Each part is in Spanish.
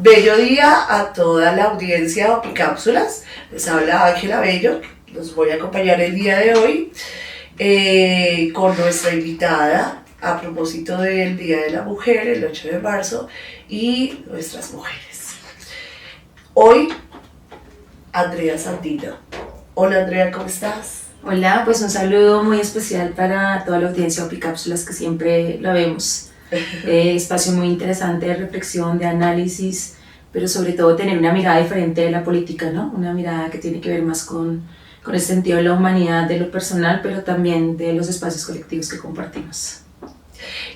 Bello día a toda la audiencia de Opicápsulas. Les habla Ángela Bello. Los voy a acompañar el día de hoy con nuestra invitada a propósito del Día de la Mujer, el 8 de marzo, y nuestras mujeres. Hoy, Andrea Sandino. Hola Andrea, ¿cómo estás? Hola, pues un saludo muy especial para toda la audiencia de Opicápsulas que siempre la vemos. Espacio muy interesante de reflexión, de análisis, pero sobre todo tener una mirada diferente de la política, ¿no? Una mirada que tiene que ver más con el sentido de la humanidad, de lo personal, pero también de los espacios colectivos que compartimos.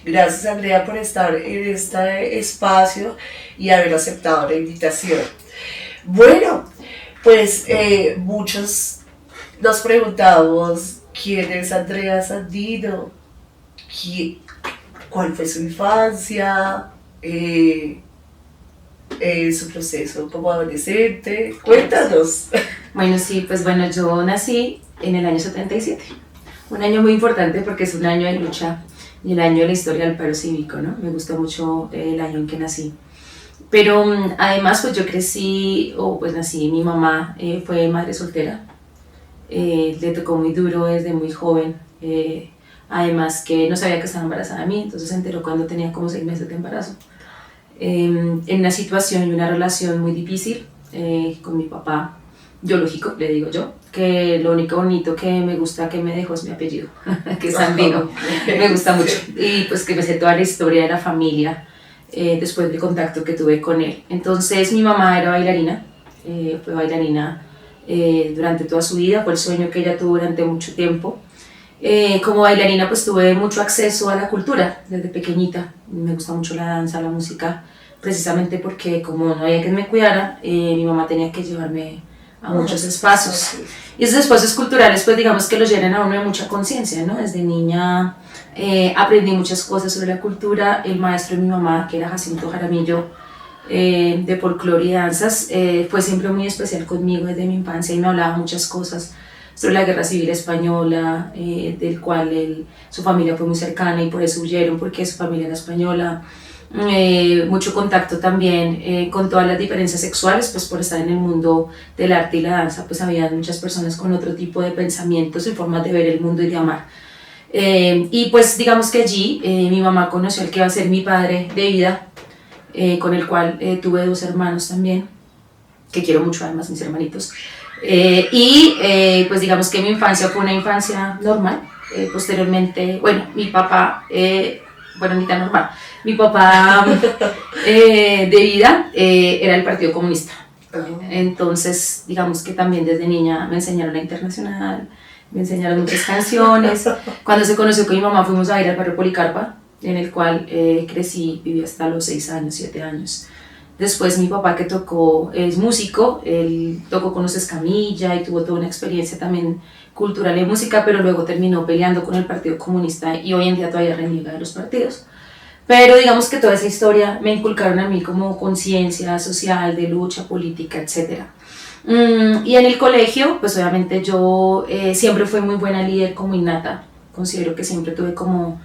Gracias Andrea por estar en este espacio y haber aceptado la invitación. Bueno, pues muchos nos preguntamos quién es Andrea Sandino, cuál fue su infancia, su proceso como adolescente. Cuéntanos. Bueno, sí, pues bueno, yo nací en el año 77, un año muy importante porque es un año de lucha y el año de la historia del paro cívico, ¿no? Me gusta mucho el año en que nací. Pero además, pues yo nací, mi mamá fue madre soltera, le tocó muy duro desde muy joven. Además que no sabía que estaba embarazada de mí, entonces se enteró cuando tenía como 6 meses de embarazo. En una situación y una relación muy difícil con mi papá biológico, le digo yo, que lo único bonito que me gusta que me dejó es mi apellido, que es Sandino, me gusta mucho. Y pues que me sé toda la historia de la familia después del contacto que tuve con él. Entonces mi mamá era bailarina, fue bailarina durante toda su vida, fue el sueño que ella tuvo durante mucho tiempo. Como bailarina pues tuve mucho acceso a la cultura desde pequeñita, me gusta mucho la danza, la música, precisamente porque como no había quien me cuidara, mi mamá tenía que llevarme a muchos espacios. Y esos espacios culturales pues digamos que los llenan a uno de mucha conciencia, ¿no? Desde niña aprendí muchas cosas sobre la cultura. El maestro de mi mamá, que era Jacinto Jaramillo, de folclore y danzas, fue siempre muy especial conmigo desde mi infancia y me hablaba muchas cosas sobre la guerra civil española, del cual su familia fue muy cercana y por eso huyeron, porque su familia era española. Mucho contacto también con todas las diferencias sexuales, pues por estar en el mundo del arte y la danza, pues había muchas personas con otro tipo de pensamientos y formas de ver el mundo y de amar. Y pues digamos que allí mi mamá conoció al que iba a ser mi padre de vida, con el cual tuve 2 hermanos también, que quiero mucho además, mis hermanitos. Pues digamos que mi infancia fue una infancia normal. Posteriormente, bueno, mi papá, ni tan normal, mi papá de vida era del Partido Comunista. Entonces, digamos que también desde niña me enseñaron la internacional, me enseñaron muchas canciones. Cuando se conoció con mi mamá fuimos a ir al barrio Policarpa, en el cual crecí, viví hasta los 6 años, 7 años. Después mi papá, que es músico, él tocó con los Escamilla y tuvo toda una experiencia también cultural en música, pero luego terminó peleando con el Partido Comunista y hoy en día todavía reniega de los partidos. Pero digamos que toda esa historia me inculcaron a mí como conciencia social, de lucha política, etc. Y en el colegio, pues obviamente yo siempre fui muy buena líder, como innata. Considero que siempre tuve como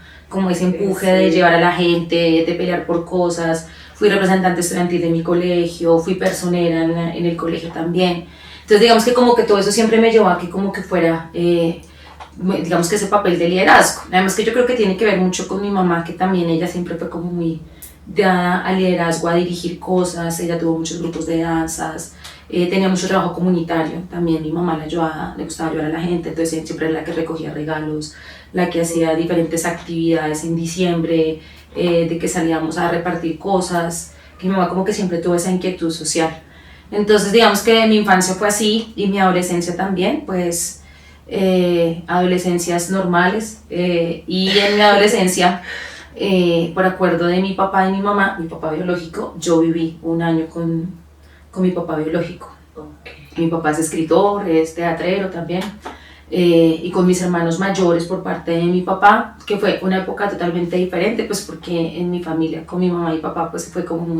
ese empuje de llevar a la gente, de pelear por cosas. Fui representante estudiantil de mi colegio, fui personera en el colegio también. Entonces digamos que como que todo eso siempre me llevó a que como que fuera, digamos que ese papel de liderazgo. Además que yo creo que tiene que ver mucho con mi mamá, que también ella siempre fue como muy dada al liderazgo, a dirigir cosas. Ella tuvo muchos grupos de danzas, tenía mucho trabajo comunitario. También mi mamá le gustaba ayudar a la gente, entonces siempre era la que recogía regalos, la que hacía diferentes actividades en diciembre, de que salíamos a repartir cosas, que mi mamá como que siempre tuvo esa inquietud social. Entonces digamos que mi infancia fue así y mi adolescencia también, pues adolescencias normales, y en mi adolescencia, por acuerdo de mi papá y mi mamá, mi papá biológico, yo viví un año con mi papá biológico. Okay. Mi papá es escritor, es teatrero también. Y con mis hermanos mayores por parte de mi papá, que fue una época totalmente diferente, pues porque en mi familia, con mi mamá y papá, pues fue como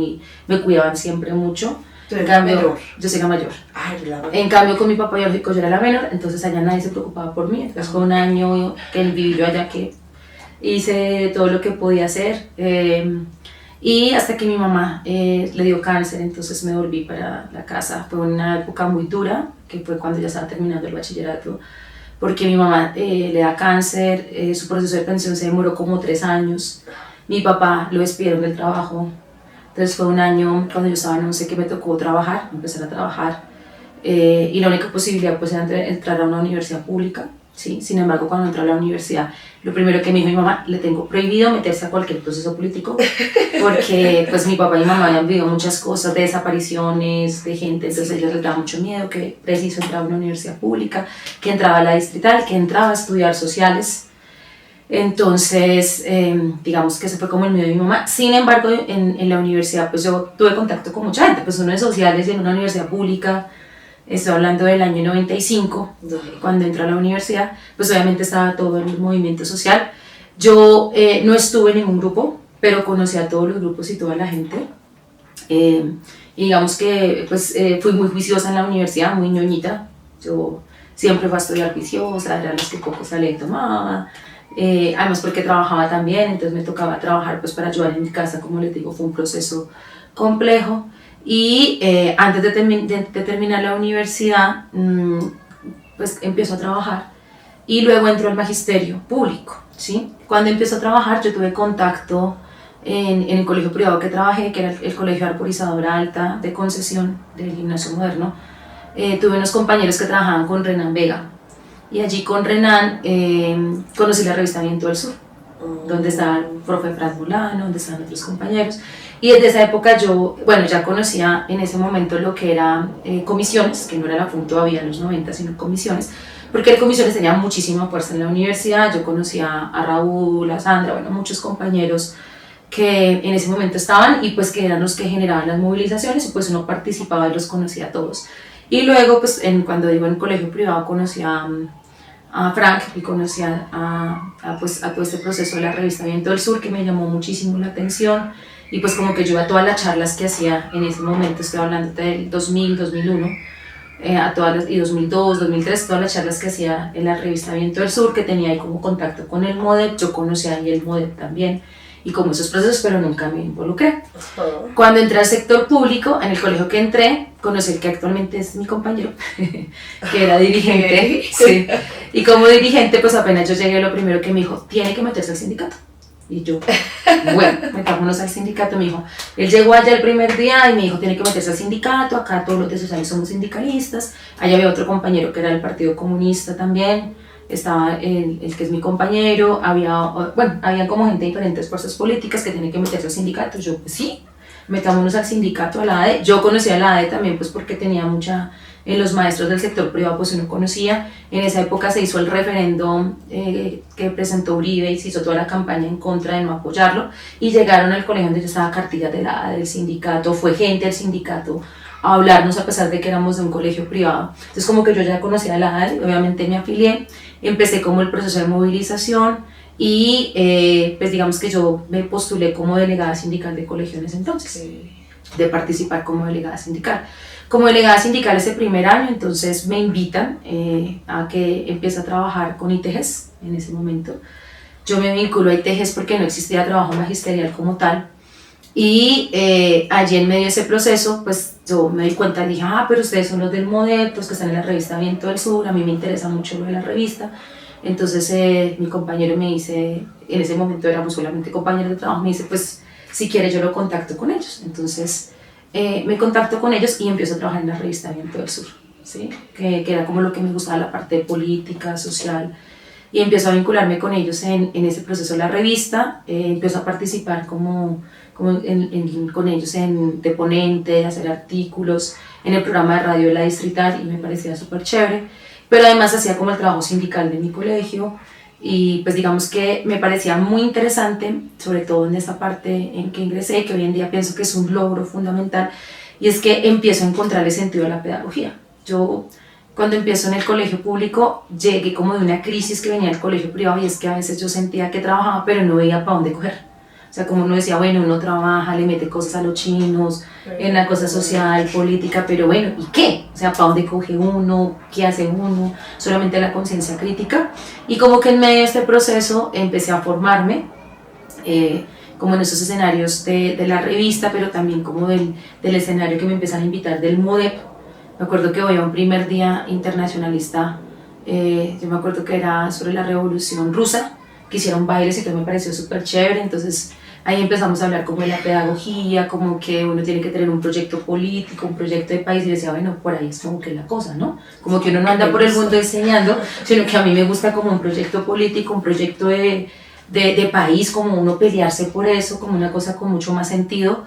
me cuidaban siempre mucho. En cambio, yo soy la mayor. Ay, la mayor. En cambio, con mi papá biológico yo era la menor, entonces allá nadie se preocupaba por mí. Entonces fue un año que viví yo allá que hice todo lo que podía hacer. Y hasta que mi mamá le dio cáncer, entonces me volví para la casa. Fue una época muy dura, que fue cuando ya estaba terminando el bachillerato, porque mi mamá le da cáncer, su proceso de pensión se demoró como 3 años. Mi papá lo despidieron del trabajo. Entonces fue un año cuando yo estaba en 11 que me tocó trabajar, empezar a trabajar. Y la única posibilidad pues era entrar a una universidad pública. ¿Sí? Sin embargo, cuando entró a la universidad, lo primero que me dijo mi mamá, le tengo prohibido meterse a cualquier proceso político, porque pues mi papá y mi mamá habían vivido muchas cosas de desapariciones, de gente, entonces a ellos les daba mucho miedo que preciso entraba a una universidad pública, que entraba a la distrital, que entraba a estudiar sociales. Entonces, digamos que ese fue como el miedo de mi mamá. Sin embargo, en la universidad pues yo tuve contacto con mucha gente, pues uno es sociales y en una universidad pública. Estoy hablando del año 95, cuando entré a la universidad, pues obviamente estaba todo el movimiento social. Yo no estuve en ningún grupo, pero conocí a todos los grupos y toda la gente. Y digamos que pues, fui muy juiciosa en la universidad, muy ñoñita. Yo siempre fui a estudiar juiciosa, era las que poco salía y tomaba. Además porque trabajaba también, entonces me tocaba trabajar pues, para ayudar en mi casa, como les digo, fue un proceso complejo. Y antes de terminar la universidad, pues empiezo a trabajar y luego entro al magisterio público, ¿sí? Cuando empiezo a trabajar yo tuve contacto en el colegio privado que trabajé, que era el Colegio Arborizadora Alta de Concesión del Gimnasio Moderno. Tuve unos compañeros que trabajaban con Renan Vega y allí con Renan conocí la revista Viento del Sur, donde estaba el profe Fran Molano, donde estaban otros compañeros. Y desde esa época yo, bueno, ya conocía en ese momento lo que era comisiones, que no era la FUN todavía en los 90, sino comisiones, porque el comisiones tenía muchísima fuerza en la universidad. Yo conocía a Raúl, a Sandra, bueno, muchos compañeros que en ese momento estaban y pues que eran los que generaban las movilizaciones y pues uno participaba y los conocía a todos. Y luego, pues cuando digo en el colegio privado, conocí a Frank y conocí pues, a todo este proceso de la revista Viento del Sur, que me llamó muchísimo la atención. Y pues como que yo a todas las charlas que hacía en ese momento, estoy hablando del 2000, 2001, y 2002, 2003, todas las charlas que hacía en la revista Viento del Sur, que tenía ahí como contacto con el MODEP, yo conocía ahí el MODEP también, y como esos procesos, pero nunca me involucré. Cuando entré al sector público, en el colegio que entré, conocí el que actualmente es mi compañero, que era dirigente, sí. Y como dirigente, pues apenas yo llegué, lo primero que me dijo, tiene que meterse al sindicato. Y yo, bueno, metámonos al sindicato, me dijo, él llegó allá el primer día y me dijo, tiene que meterse al sindicato, acá todos los de sociales somos sindicalistas, allá había otro compañero que era del Partido Comunista también, estaba el que es mi compañero, había como gente de diferentes fuerzas políticas que tienen que meterse al sindicato. Yo, pues sí, metámonos al sindicato, a la ADE. Yo conocía a la ADE también, pues porque tenía mucha, en los maestros del sector privado, pues uno conocía. En esa época se hizo el referéndum que presentó Uribe y se hizo toda la campaña en contra de no apoyarlo, y llegaron al colegio donde yo estaba cartillas de la ADE, del sindicato, fue gente del sindicato a hablarnos a pesar de que éramos de un colegio privado. Entonces como que yo ya conocía a la ADE, obviamente me afilié, empecé como el proceso de movilización y pues digamos que yo me postulé como delegada sindical de colegio en ese entonces, sí, de participar como delegada sindical. Como delegada sindical ese primer año, entonces me invitan a que empiece a trabajar con ITGES en ese momento. Yo me vinculo a ITGES porque no existía trabajo magisterial como tal. Y allí en medio de ese proceso, pues yo me di cuenta y dije, pero ustedes son los del MODEP, los que están en la revista Viento del Sur, a mí me interesa mucho lo de la revista. Entonces mi compañero me dice, en ese momento éramos solamente compañeros de trabajo, me dice, pues si quiere yo lo contacto con ellos. Entonces me contacto con ellos y empiezo a trabajar en la revista Viento del Sur, ¿sí? que era como lo que me gustaba, la parte política, social. Y empiezo a vincularme con ellos en ese proceso de la revista, empiezo a participar con ellos de ponente, hacer artículos en el programa de radio de la distrital, y me parecía súper chévere, pero además hacía como el trabajo sindical de mi colegio, y pues digamos que me parecía muy interesante, sobre todo en esta parte en que ingresé, que hoy en día pienso que es un logro fundamental, y es que empiezo a encontrar el sentido de la pedagogía. Yo cuando empiezo en el colegio público llegué como de una crisis que venía del colegio privado, y es que a veces yo sentía que trabajaba pero no veía para dónde coger. O sea, como uno decía, bueno, uno trabaja, le mete cosas a los chinos, en la cosa social, política, pero bueno, ¿y qué? O sea, ¿para dónde coge uno? ¿Qué hace uno? Solamente la conciencia crítica. Y como que en medio de este proceso empecé a formarme. como en esos escenarios de la revista, pero también como del escenario que me empiezan a invitar del MODEP. Me acuerdo que voy a un primer día internacionalista, yo me acuerdo que era sobre la Revolución Rusa, que hicieron bailes y todo me pareció súper chévere, entonces ahí empezamos a hablar como de la pedagogía, como que uno tiene que tener un proyecto político, un proyecto de país, y decía, bueno, por ahí es como que la cosa, ¿no? Como que uno no anda por el mundo enseñando, sino que a mí me gusta como un proyecto político, un proyecto de país, como uno pelearse por eso, como una cosa con mucho más sentido.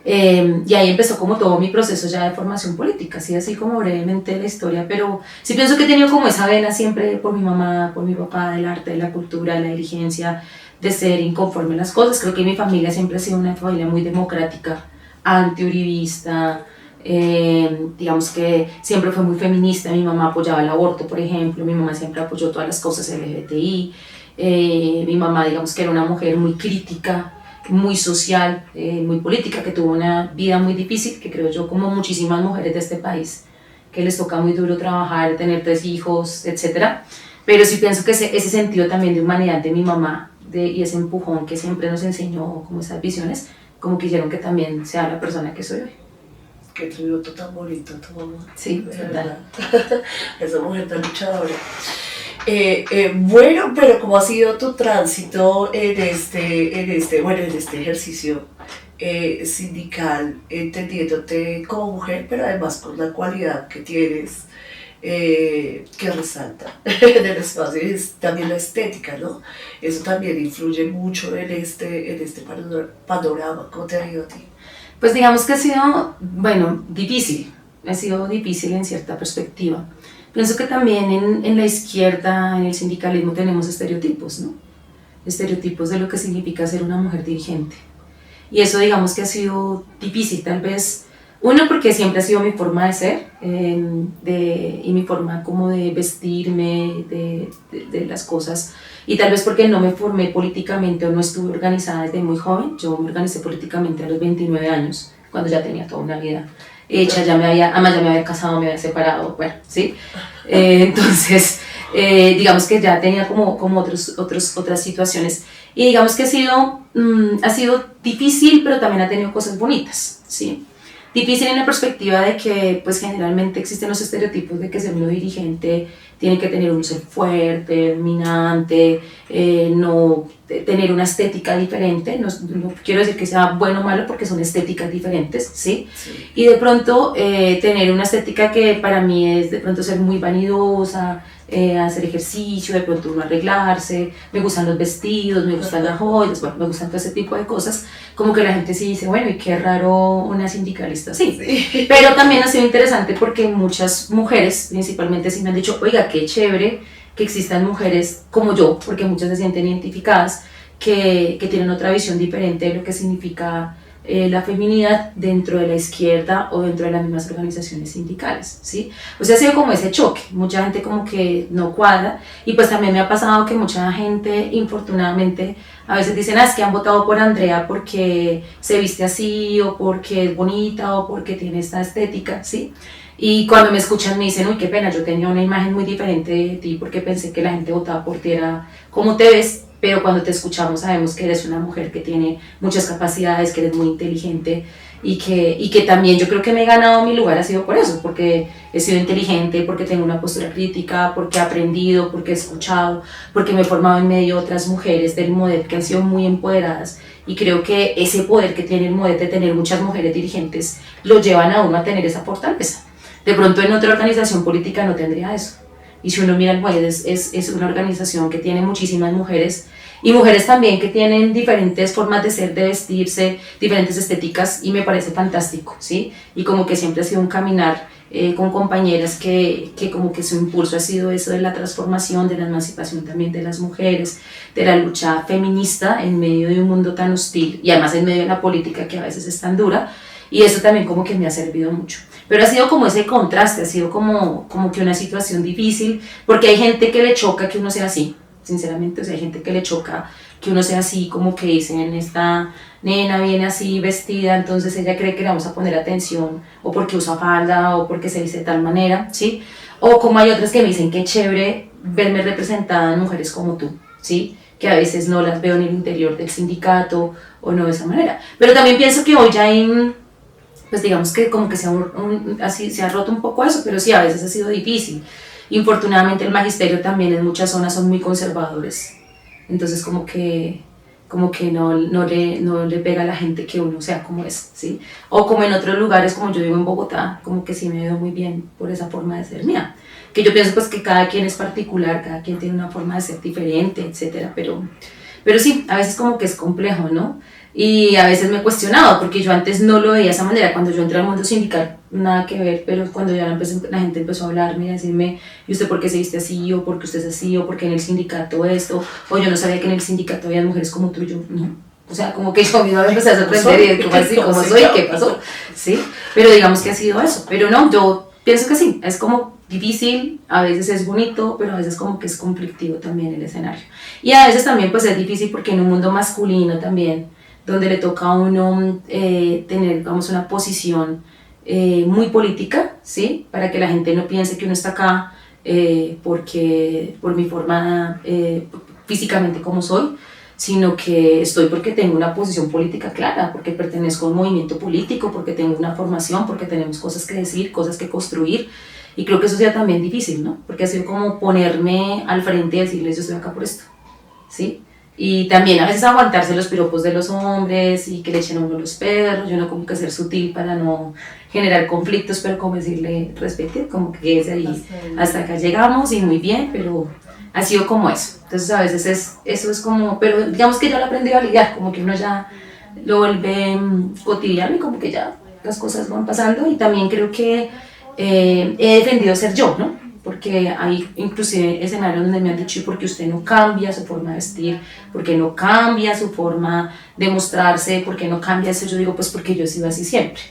Y ahí empezó como todo mi proceso ya de formación política, así como brevemente la historia, pero sí pienso que he tenido como esa vena siempre por mi mamá, por mi papá, del arte, de la cultura, de la dirigencia, de ser inconforme a las cosas. Creo que mi familia siempre ha sido una familia muy democrática, antiuribista, digamos que siempre fue muy feminista. Mi mamá apoyaba el aborto, por ejemplo, mi mamá siempre apoyó todas las cosas LGBTI, mi mamá digamos que era una mujer muy crítica, muy social, muy política, que tuvo una vida muy difícil, que creo yo como muchísimas mujeres de este país, que les toca muy duro trabajar, tener 3 hijos, etcétera. Pero sí pienso que ese sentido también de humanidad de mi mamá y ese empujón que siempre nos enseñó, como esas visiones, como que hicieron que también sea la persona que soy hoy. Qué tributo tan bonito tu mamá. Sí, de verdad. Esa mujer tan luchadora. Bueno, pero ¿cómo ha sido tu tránsito en este ejercicio sindical, entendiéndote como mujer, pero además con la cualidad que tienes, que resalta en el espacio, es también la estética, ¿no? Eso también influye mucho en este panorama. ¿Cómo te ha ido a ti? Pues digamos que ha sido, bueno, ha sido difícil en cierta perspectiva. Pienso que también en la izquierda, en el sindicalismo, tenemos estereotipos, ¿no? Estereotipos de lo que significa ser una mujer dirigente. Y eso digamos que ha sido difícil, tal vez, uno porque siempre ha sido mi forma de ser y mi forma como de vestirme, de las cosas, y tal vez porque no me formé políticamente o no estuve organizada desde muy joven. Yo me organicé políticamente a los 29 años, cuando ya tenía toda una vida hecha, además ya me había casado, me había separado, bueno, ¿sí? Entonces, digamos que ya tenía como otras situaciones, y digamos que ha sido difícil, pero también ha tenido cosas bonitas, ¿sí? Difícil en la perspectiva de que pues generalmente existen los estereotipos de que ser uno dirigente tiene que tener un ser fuerte, dominante, no tener una estética diferente. No quiero decir que sea bueno o malo, porque son estéticas diferentes, ¿sí? Sí. Y de pronto tener una estética que para mí es de pronto ser muy vanidosa, hacer ejercicio, de pronto uno arreglarse, me gustan los vestidos, me gustan las joyas, bueno, me gustan todo ese tipo de cosas, como que la gente sí dice, bueno, y qué raro una sindicalista así. Sí. Pero también ha sido interesante porque muchas mujeres, principalmente, sí me han dicho, oiga, qué chévere que existan mujeres como yo, porque muchas se sienten identificadas, que tienen otra visión diferente de lo que significa la feminidad dentro de la izquierda o dentro de las mismas organizaciones sindicales, ¿sí? O sea, ha sido como ese choque, mucha gente como que no cuadra, y pues también me ha pasado que mucha gente, infortunadamente, a veces dicen, es que han votado por Andrea porque se viste así, o porque es bonita, o porque tiene esta estética, ¿sí? Y cuando me escuchan me dicen, uy, qué pena, yo tenía una imagen muy diferente de ti porque pensé que la gente votaba por ti, era cómo te ves, pero cuando te escuchamos sabemos que eres una mujer que tiene muchas capacidades, que eres muy inteligente, y que también yo creo que me he ganado mi lugar ha sido por eso, porque he sido inteligente, porque tengo una postura crítica, porque he aprendido, porque he escuchado, porque me he formado en medio de otras mujeres del MODEP que han sido muy empoderadas, y creo que ese poder que tiene el MODEP de tener muchas mujeres dirigentes lo llevan a uno a tener esa fortaleza. De pronto en otra organización política no tendría eso. Y si uno mira el MODEP, es una organización que tiene muchísimas mujeres, y mujeres también que tienen diferentes formas de ser, de vestirse, diferentes estéticas, y me parece fantástico, ¿sí? Y como que siempre ha sido un caminar con compañeras que como que su impulso ha sido eso de la transformación, de la emancipación también de las mujeres, de la lucha feminista en medio de un mundo tan hostil, y además en medio de la política que a veces es tan dura, y eso también como que me ha servido mucho. Pero ha sido como ese contraste, ha sido como que una situación difícil, porque hay gente que le choca que uno sea así, sinceramente. O sea, hay gente que le choca que uno sea así, como que dicen, esta nena viene así vestida, entonces ella cree que le vamos a poner atención, o porque usa falda, o porque se dice de tal manera, ¿sí? O como hay otras que me dicen, qué chévere verme representada en mujeres como tú, ¿sí? que a veces no las veo en el interior del sindicato o no de esa manera. Pero también pienso que hoy ya hay, pues digamos que como que así, se ha roto un poco eso, pero sí, a veces ha sido difícil. Infortunadamente el magisterio también en muchas zonas son muy conservadores, entonces como que no le pega a la gente que uno sea como es, ¿sí? O como en otros lugares, como yo vivo en Bogotá, como que sí me veo muy bien por esa forma de ser mía. Que yo pienso pues que cada quien es particular, cada quien tiene una forma de ser diferente, etcétera, pero sí, a veces como que es complejo, ¿no? Y a veces me he cuestionado, porque yo antes no lo veía de esa manera. Cuando yo entré al mundo sindical, nada que ver, pero cuando ya la gente empezó a hablarme y a decirme, ¿y usted por qué se viste así? ¿O por qué usted es así? ¿O por qué en el sindicato esto? O yo no sabía que en el sindicato había mujeres como tú y yo, ¿no? O sea, como que yo misma me empecé a sorprender y como así, ¿cómo soy? ¿Qué pasó? ¿Sí? Pero digamos que ha sido eso. Pero no, yo pienso que sí, es como difícil, a veces es bonito, pero a veces como que es conflictivo también el escenario. Y a veces también pues es difícil porque en un mundo masculino también, donde le toca a uno tener, digamos, una posición muy política, ¿sí? Para que la gente no piense que uno está acá por mi forma físicamente como soy, sino que estoy porque tengo una posición política clara, porque pertenezco a un movimiento político, porque tengo una formación, porque tenemos cosas que decir, cosas que construir, y creo que eso sea también difícil, ¿no? Porque ha sido como ponerme al frente y decirles yo estoy acá por esto, ¿sí? Y también a veces aguantarse los piropos de los hombres y que le echen a uno los perros, yo no como que ser sutil para no generar conflictos, pero como decirle respete, como que quédese ahí, hasta acá llegamos y muy bien, pero ha sido como eso. Entonces a veces eso es como, pero digamos que ya lo he aprendido a lidiar, como que uno ya lo vuelve cotidiano y como que ya las cosas van pasando, y también creo que he defendido ser yo, ¿no? Porque hay inclusive escenarios donde me han dicho, ¿por qué usted no cambia su forma de vestir? ¿Por qué no cambia su forma de mostrarse? ¿Por qué no cambia eso? Yo digo, pues porque yo he sido así siempre.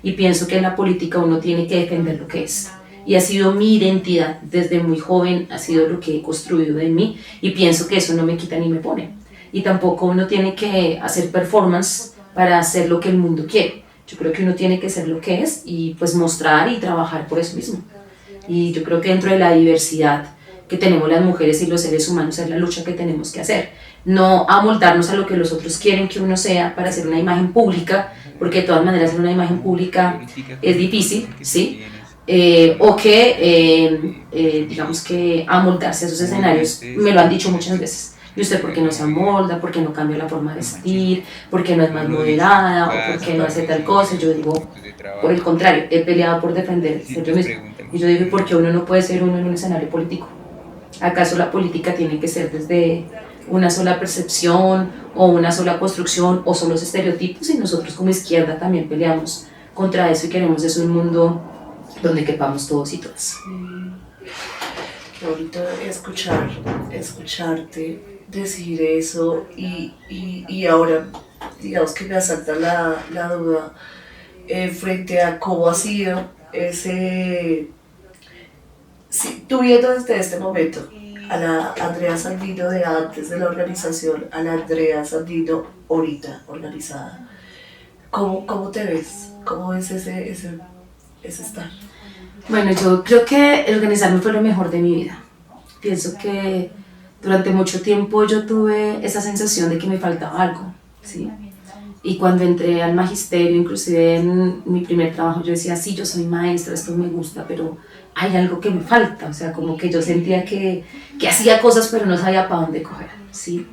Y pienso que en la política uno tiene que defender lo que es. Y ha sido mi identidad desde muy joven, ha sido lo que he construido de mí, y pienso que eso no me quita ni me pone. Y tampoco uno tiene que hacer performance para hacer lo que el mundo quiere. Yo creo que uno tiene que ser lo que es y pues mostrar y trabajar por eso mismo. Y yo creo que dentro de la diversidad que tenemos las mujeres y los seres humanos es la lucha que tenemos que hacer. No amoldarnos a lo que los otros quieren que uno sea para hacer una imagen pública, porque de todas maneras hacer una imagen pública es difícil, ¿sí? O que, digamos que amoldarse a esos escenarios, me lo han dicho muchas veces. ¿Y usted por qué no se amolda? ¿Por qué no cambia la forma de vestir? ¿Por qué no es más moderada? ¿O por qué no hace tal cosa? Yo digo, por el contrario, he peleado por defender ser yo mismo. Y yo digo, ¿por qué uno no puede ser uno en un escenario político? ¿Acaso la política tiene que ser desde una sola percepción o una sola construcción o solo estereotipos? Y nosotros como izquierda también peleamos contra eso y queremos eso, un mundo donde quepamos todos y todas. Qué bonito escucharte decir eso, y ahora digamos que me asalta la duda frente a cómo ha sido ese, si, tú viendo desde este momento a la Andrea Sandino de antes de la organización, a la Andrea Sandino ahorita organizada, ¿cómo te ves? ¿Cómo ves ese estar? Bueno, yo creo que el organizarme fue lo mejor de mi vida. Pienso que durante mucho tiempo yo tuve esa sensación de que me faltaba algo, ¿sí? Y cuando entré al magisterio, inclusive en mi primer trabajo, yo decía, sí, yo soy maestra, esto me gusta, pero hay algo que me falta. O sea, como que yo sentía que hacía cosas, pero no sabía para dónde coger, ¿sí?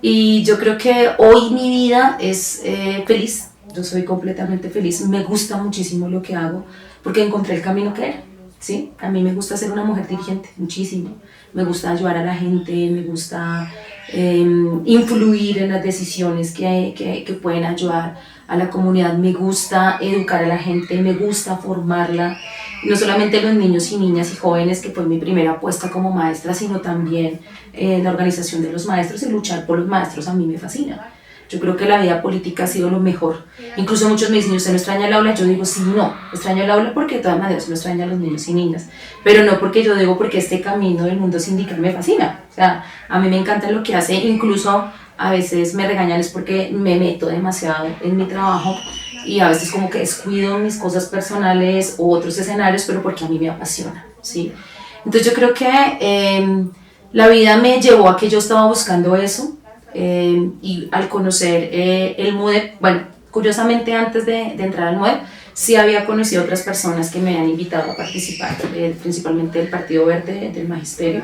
Y yo creo que hoy mi vida es feliz. Yo soy completamente feliz, me gusta muchísimo lo que hago, porque encontré el camino que era, ¿sí? A mí me gusta ser una mujer dirigente, muchísimo. Me gusta ayudar a la gente, me gusta influir en las decisiones que pueden ayudar a la comunidad, me gusta educar a la gente, me gusta formarla, no solamente los niños y niñas y jóvenes, que fue mi primera apuesta como maestra, sino también la organización de los maestros y luchar por los maestros a mí me fascina. Yo creo que la vida política ha sido lo mejor. Incluso muchos me dicen, ¿usted no extraña el aula? Yo digo, sí, no, extraño el aula porque de todas maneras no extraño a los niños y niñas. Pero no porque yo digo, porque este camino del mundo sindical me fascina. O sea, a mí me encanta lo que hace, incluso a veces me regañan es porque me meto demasiado en mi trabajo y a veces como que descuido mis cosas personales u otros escenarios, pero porque a mí me apasiona, ¿sí? Entonces yo creo que La vida me llevó a que yo estaba buscando eso y al conocer el MUDEP, bueno, curiosamente antes de entrar al MUDEP, sí había conocido otras personas que me habían invitado a participar, principalmente del Partido Verde, del Magisterio.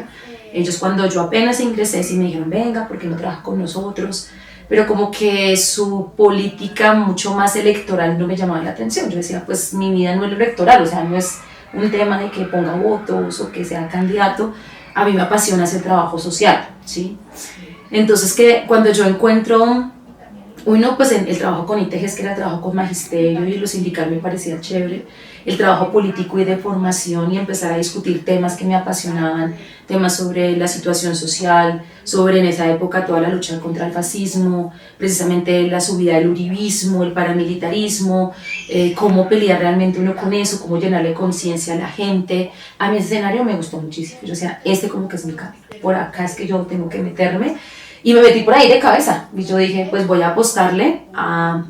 Ellos cuando yo apenas ingresé sí me dijeron, venga, ¿por qué no trabaja con nosotros? Pero como que su política mucho más electoral no me llamaba la atención. Yo decía, pues mi vida no es electoral, o sea, no es un tema de que ponga votos o que sea candidato. A mí me apasiona ese trabajo social, ¿sí? Entonces, que cuando yo encuentro, uno, pues el trabajo con ITGES, que era el trabajo con magisterio y lo sindical me parecía chévere, el trabajo político y de formación y empezar a discutir temas que me apasionaban, temas sobre la situación social, sobre en esa época toda la lucha contra el fascismo, precisamente la subida del uribismo, el paramilitarismo, cómo pelear realmente uno con eso, cómo llenarle conciencia a la gente. A mí ese escenario me gustó muchísimo, o sea, este como que es mi camino, por acá es que yo tengo que meterme. Y me metí por ahí de cabeza y yo dije, pues voy a apostarle a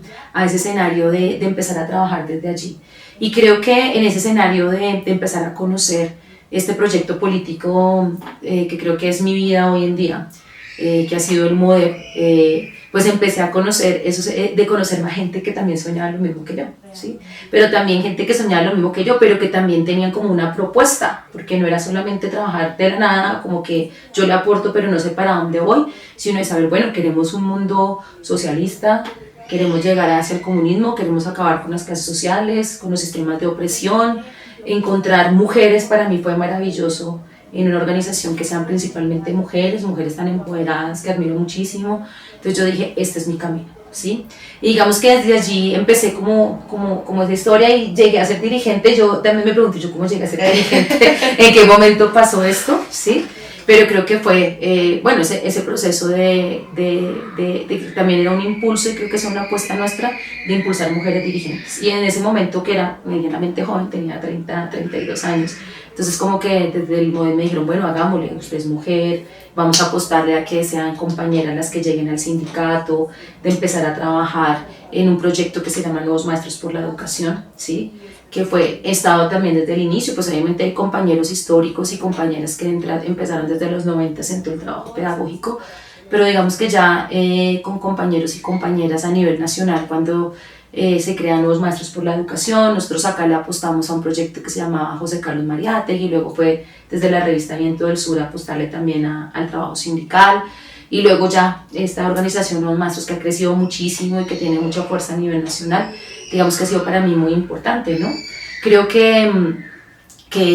ese escenario de empezar a trabajar desde allí. Y creo que en ese escenario de empezar a conocer este proyecto político que creo que es mi vida hoy en día, que ha sido el MUDEP, pues empecé a conocer, de conocer más gente que también soñaba lo mismo que yo, ¿sí? Pero también gente que soñaba lo mismo que yo, pero que también tenían como una propuesta, porque no era solamente trabajar de la nada, como que yo le aporto pero no sé para dónde voy, sino de saber, bueno, queremos un mundo socialista, queremos llegar hacia el comunismo, queremos acabar con las clases sociales, con los sistemas de opresión, encontrar mujeres para mí fue maravilloso, en una organización que sean principalmente mujeres, mujeres tan empoderadas que admiro muchísimo. Entonces yo dije, este es mi camino, ¿sí? Y digamos que desde allí empecé como esa historia y llegué a ser dirigente. Yo también me pregunté, ¿yo cómo llegué a ser dirigente? ¿En qué momento pasó esto? ¿Sí? Pero creo que fue, bueno, ese proceso de que también era un impulso y creo que es una apuesta nuestra de impulsar mujeres dirigentes. Y en ese momento que era medianamente joven, tenía 32 años, entonces como que desde el MUDEP me dijeron, bueno, hagámosle, usted es mujer, vamos a apostarle a que sean compañeras las que lleguen al sindicato, de empezar a trabajar en un proyecto que se llama Nuevos Maestros por la Educación, ¿sí? Que fue, he estado también desde el inicio, pues obviamente hay compañeros históricos y compañeras que empezaron desde los 90 en todo el trabajo pedagógico, pero digamos que ya con compañeros y compañeras a nivel nacional, cuando se crean Nuevos Maestros por la Educación, nosotros acá le apostamos a un proyecto que se llamaba José Carlos Mariátegui, y luego fue desde la revista Viento del Sur apostarle también al trabajo sindical, y luego ya esta organización Nuevos Maestros que ha crecido muchísimo y que tiene mucha fuerza a nivel nacional, digamos que ha sido para mí muy importante, ¿no? Creo que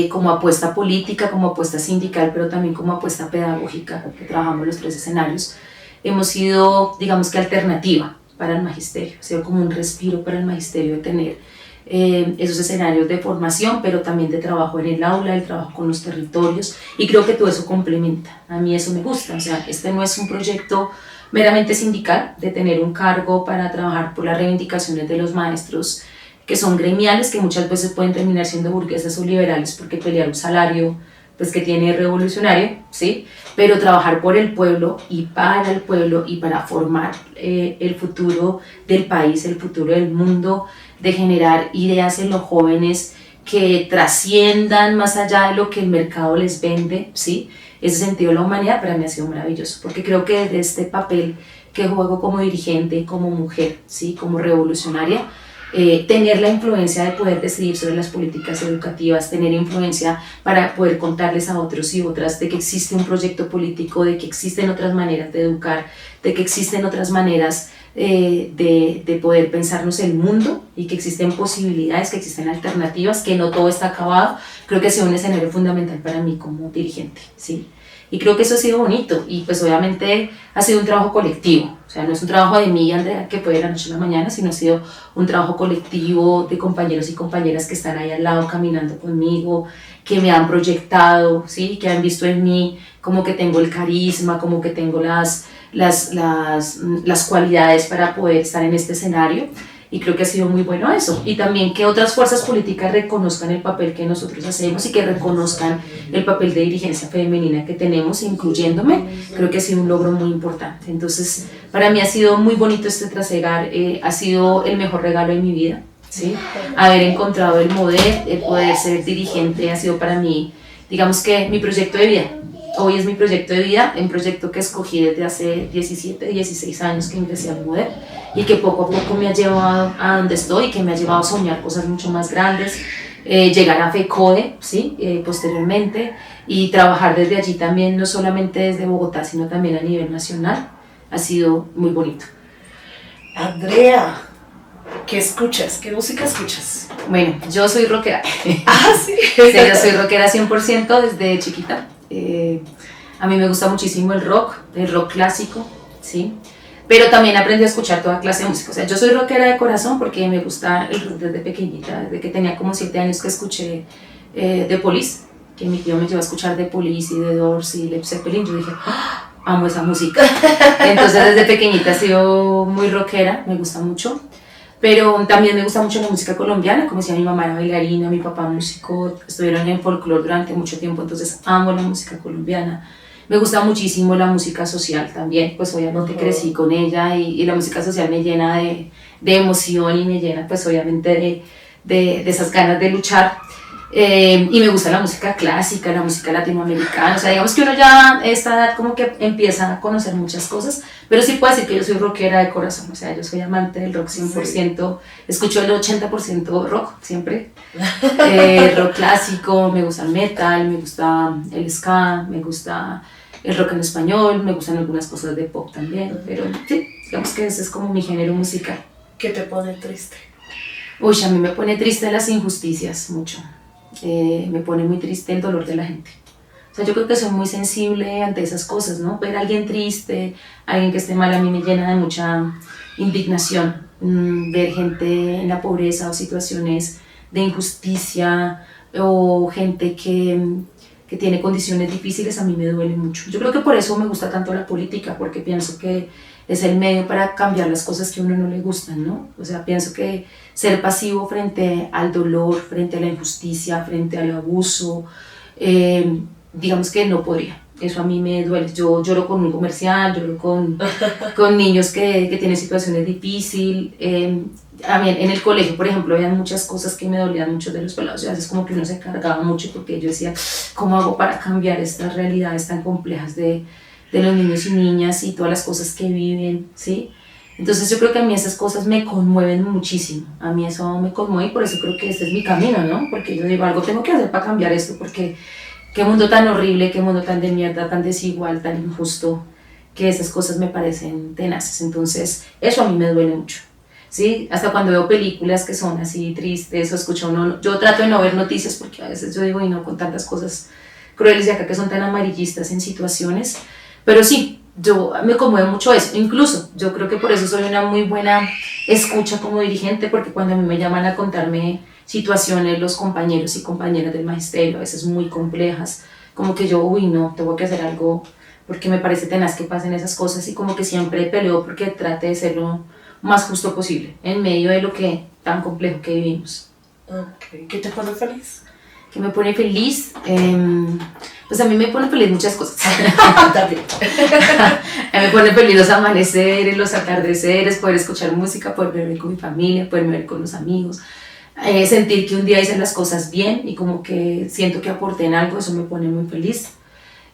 como apuesta política, como apuesta sindical, pero también como apuesta pedagógica, que trabajamos los tres escenarios, hemos sido, digamos que alternativa para el magisterio, ha sido como un respiro para el magisterio de tener esos escenarios de formación, pero también de trabajo en el aula, el trabajo con los territorios, y creo que todo eso complementa, a mí eso me gusta, o sea, este no es un proyecto meramente sindical, de tener un cargo para trabajar por las reivindicaciones de los maestros que son gremiales, que muchas veces pueden terminar siendo burguesas o liberales porque pelear un salario pues que tiene revolucionario, ¿sí? Pero trabajar por el pueblo y para formar el futuro del país, el futuro del mundo, de generar ideas en los jóvenes que trasciendan más allá de lo que el mercado les vende, ¿sí? Ese sentido de la humanidad para mí ha sido maravilloso, porque creo que desde este papel que juego como dirigente, como mujer, ¿sí? Como revolucionaria, tener la influencia de poder decidir sobre las políticas educativas, tener influencia para poder contarles a otros y otras de que existe un proyecto político, de que existen otras maneras de educar, de que existen otras maneras de poder pensarnos el mundo y que existen posibilidades, que existen alternativas, que no todo está acabado. Creo que ha sido un escenario fundamental para mí como dirigente, ¿sí? Y creo que eso ha sido bonito y pues obviamente ha sido un trabajo colectivo, o sea, no es un trabajo de mí, Andrea, que fue de la noche a la mañana, sino ha sido un trabajo colectivo de compañeros y compañeras que están ahí al lado caminando conmigo, que me han proyectado, ¿sí? Que han visto en mí como que tengo el carisma, como que tengo las cualidades para poder estar en este escenario. Y creo que ha sido muy bueno eso. Y también que otras fuerzas políticas reconozcan el papel que nosotros hacemos y que reconozcan el papel de dirigencia femenina que tenemos, incluyéndome, creo que ha sido un logro muy importante. Entonces, para mí ha sido muy bonito este trasegar, ha sido el mejor regalo de mi vida, ¿sí? Haber encontrado el MUDEP, el poder ser dirigente, ha sido para mí, digamos que mi proyecto de vida. hoy es mi proyecto de vida, un proyecto que escogí desde hace 17, 16 años que ingresé al MUDE y que poco a poco me ha llevado a donde estoy, que me ha llevado a soñar cosas mucho más grandes, llegar a FECODE, ¿sí? Posteriormente, y trabajar desde allí también, no solamente desde Bogotá, sino también a nivel nacional. Ha sido muy bonito. Andrea, ¿qué escuchas? ¿Qué música escuchas? Bueno, yo soy rockera. Ah, sí. Sí, yo soy rockera 100% desde chiquita. A mí me gusta muchísimo el rock clásico, ¿sí? Pero también aprendí a escuchar toda clase de música. O sea, yo soy rockera de corazón porque me gusta el rock desde pequeñita, desde que tenía como 7 años que escuché The Police, que mi tío me llevó a escuchar The Police y The Doors y Led Zeppelin. Yo dije, ¡ah! Amo esa música. Entonces desde pequeñita he sido muy rockera, me gusta mucho. Pero también me gusta mucho la música colombiana, como decía mi mamá era bailarina, mi papá músico, estuvieron en folclore durante mucho tiempo, entonces amo la música colombiana. Me gusta muchísimo la música social también, pues obviamente crecí con ella y la música social me llena de emoción y me llena pues obviamente de esas ganas de luchar. Y me gusta la música clásica, la música latinoamericana, o sea, digamos que uno ya a esta edad como que empieza a conocer muchas cosas, pero sí puedo decir que yo soy rockera de corazón, o sea, yo soy amante del rock 100%, escucho el 80% rock siempre, rock clásico, me gusta el metal, me gusta el ska, me gusta el rock en español, me gustan algunas cosas de pop también, pero sí, digamos que ese es como mi género musical. ¿Qué te pone triste? Uy, a mí me pone triste las injusticias, mucho. Me pone muy triste el dolor de la gente. O sea, yo creo que soy muy sensible ante esas cosas, ¿no? Ver a alguien triste, alguien que esté mal, a mí me llena de mucha indignación. Ver gente en la pobreza o situaciones de injusticia o gente que tiene condiciones difíciles, a mí me duele mucho. Yo creo que por eso me gusta tanto la política, porque pienso que es el medio para cambiar las cosas que a uno no le gustan, ¿no? O sea, pienso que ser pasivo frente al dolor, frente a la injusticia, frente al abuso, digamos que no podría. Eso a mí me duele. Yo lloro con un comercial, lloro con niños que tienen situaciones difíciles. A mí en el colegio, por ejemplo, había muchas cosas que me dolían mucho de los pelados. Y a veces como que uno se cargaba mucho porque yo decía, ¿cómo hago para cambiar estas realidades tan complejas de los niños y niñas y todas las cosas que viven, ¿sí? Entonces yo creo que a mí esas cosas me conmueven muchísimo, a mí eso me conmueve y por eso creo que este es mi camino, ¿no? Porque yo digo, algo tengo que hacer para cambiar esto, porque qué mundo tan horrible, qué mundo tan de mierda, tan desigual, tan injusto, que esas cosas me parecen tenaces, entonces eso a mí me duele mucho, ¿sí? Hasta cuando veo películas que son así tristes o escucho uno, yo trato de no ver noticias porque a veces yo digo, y no, con tantas cosas crueles de acá que son tan amarillistas en situaciones. Pero sí, yo me conmueve mucho eso, incluso yo creo que por eso soy una muy buena escucha como dirigente, porque cuando a mí me llaman a contarme situaciones los compañeros y compañeras del magisterio, a veces muy complejas, como que yo, uy no, tengo que hacer algo porque me parece tenaz que pasen esas cosas y como que siempre peleo porque trate de ser lo más justo posible en medio de lo que tan complejo que vivimos. Okay. ¿Qué te pone feliz? ¿Qué me pone feliz? Pues a mí me pone feliz muchas cosas. También. A mí me pone feliz los amaneceres, los atardeceres, poder escuchar música, poder verme con mi familia, poder ver con los amigos, sentir que un día hice las cosas bien y como que siento que aporté en algo, eso me pone muy feliz.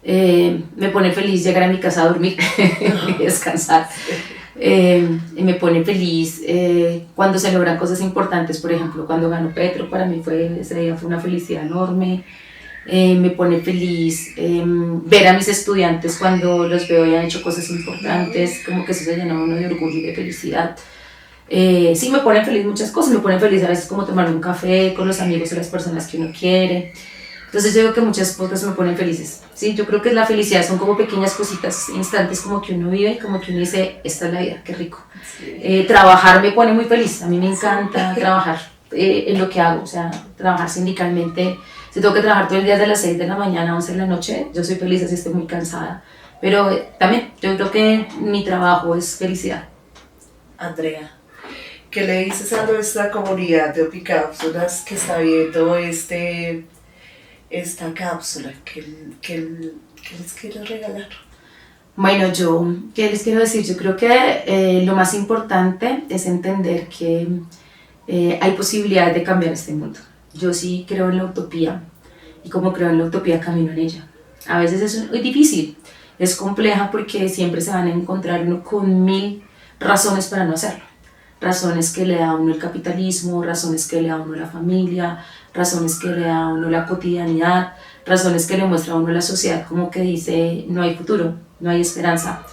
Me pone feliz llegar a mi casa a dormir y descansar. Me pone feliz cuando se logran cosas importantes, por ejemplo, cuando ganó Petro, para mí ese día fue una felicidad enorme. Me pone feliz ver a mis estudiantes cuando los veo y han hecho cosas importantes, como que eso se llena uno de orgullo y de felicidad. Sí, me ponen feliz muchas cosas, me ponen feliz a veces como tomar un café con los amigos o las personas que uno quiere. Entonces yo digo que muchas cosas me ponen felices, ¿sí? Yo creo que la felicidad son como pequeñas cositas, instantes como que uno vive y como que uno dice, esta es la vida, qué rico. Sí. Trabajar me pone muy feliz, a mí me encanta trabajar en lo que hago, o sea, trabajar sindicalmente. Si tengo que trabajar todo el día de las 6 de la mañana a 11 de la noche, yo soy feliz así estoy muy cansada. Pero también yo creo que mi trabajo es felicidad. Andrea, ¿qué le dices a nuestra comunidad de Opicápsulas que está viendo esta cápsula? ¿Qué les quieres regalar? Bueno, ¿qué les quiero decir? Yo creo que lo más importante es entender que hay posibilidades de cambiar este mundo. Yo sí creo en la utopía y como creo en la utopía camino en ella. A veces es difícil, es compleja porque siempre se van a encontrar uno con mil razones para no hacerlo. Razones que le da a uno el capitalismo, razones que le da a uno la familia, razones que le da a uno la cotidianidad, razones que le muestra a uno la sociedad como que dice no hay futuro, no hay esperanza,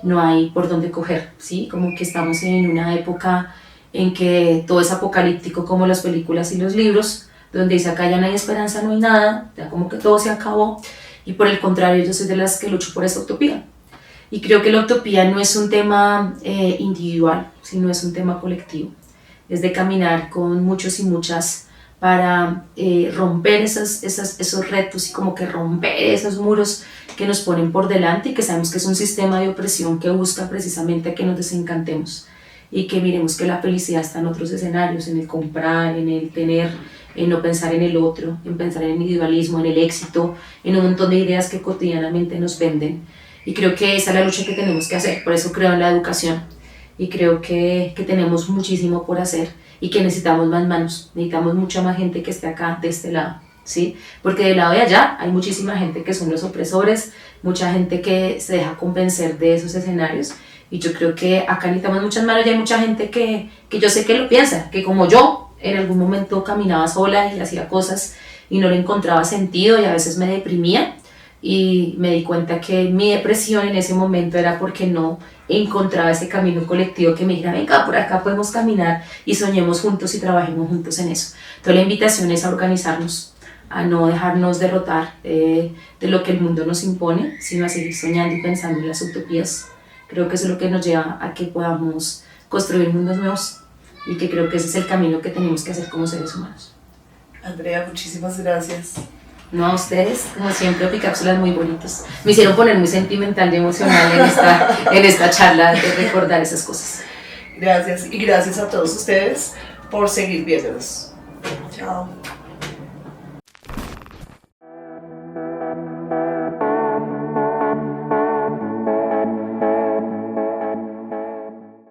no hay por dónde coger, ¿sí? Como que estamos en una época en que todo es apocalíptico como las películas y los libros, donde dice acá ya no hay esperanza, no hay nada, ya como que todo se acabó, y por el contrario yo soy de las que lucho por esa utopía. Y creo que la utopía no es un tema individual, sino es un tema colectivo. Es de caminar con muchos y muchas para romper esos retos y como que romper esos muros que nos ponen por delante y que sabemos que es un sistema de opresión que busca precisamente que nos desencantemos y que miremos que la felicidad está en otros escenarios, en el comprar, en el tener, en no pensar en el otro, en pensar en el individualismo, en el éxito, en un montón de ideas que cotidianamente nos venden. Y creo que esa es la lucha que tenemos que hacer, por eso creo en la educación y creo que tenemos muchísimo por hacer y que necesitamos más manos, necesitamos mucha más gente que esté acá de este lado, ¿sí? Porque del lado de allá hay muchísima gente que son los opresores, mucha gente que se deja convencer de esos escenarios y yo creo que acá necesitamos muchas manos y hay mucha gente que yo sé que lo piensa, que como yo en algún momento caminaba sola y hacía cosas y no le encontraba sentido y a veces me deprimía. Y me di cuenta que mi depresión en ese momento era porque no encontraba ese camino colectivo que me dijera, venga, por acá podemos caminar y soñemos juntos y trabajemos juntos en eso. Entonces la invitación es a organizarnos, a no dejarnos derrotar de lo que el mundo nos impone, sino a seguir soñando y pensando en las utopías. Creo que eso es lo que nos lleva a que podamos construir mundos nuevos y que creo que ese es el camino que tenemos que hacer como seres humanos. Andrea, muchísimas gracias. No, a ustedes, como siempre, Picápsulas muy bonitos. Me hicieron poner muy sentimental y emocional en esta charla de recordar esas cosas. Gracias y gracias a todos ustedes por seguir viéndonos. Chao.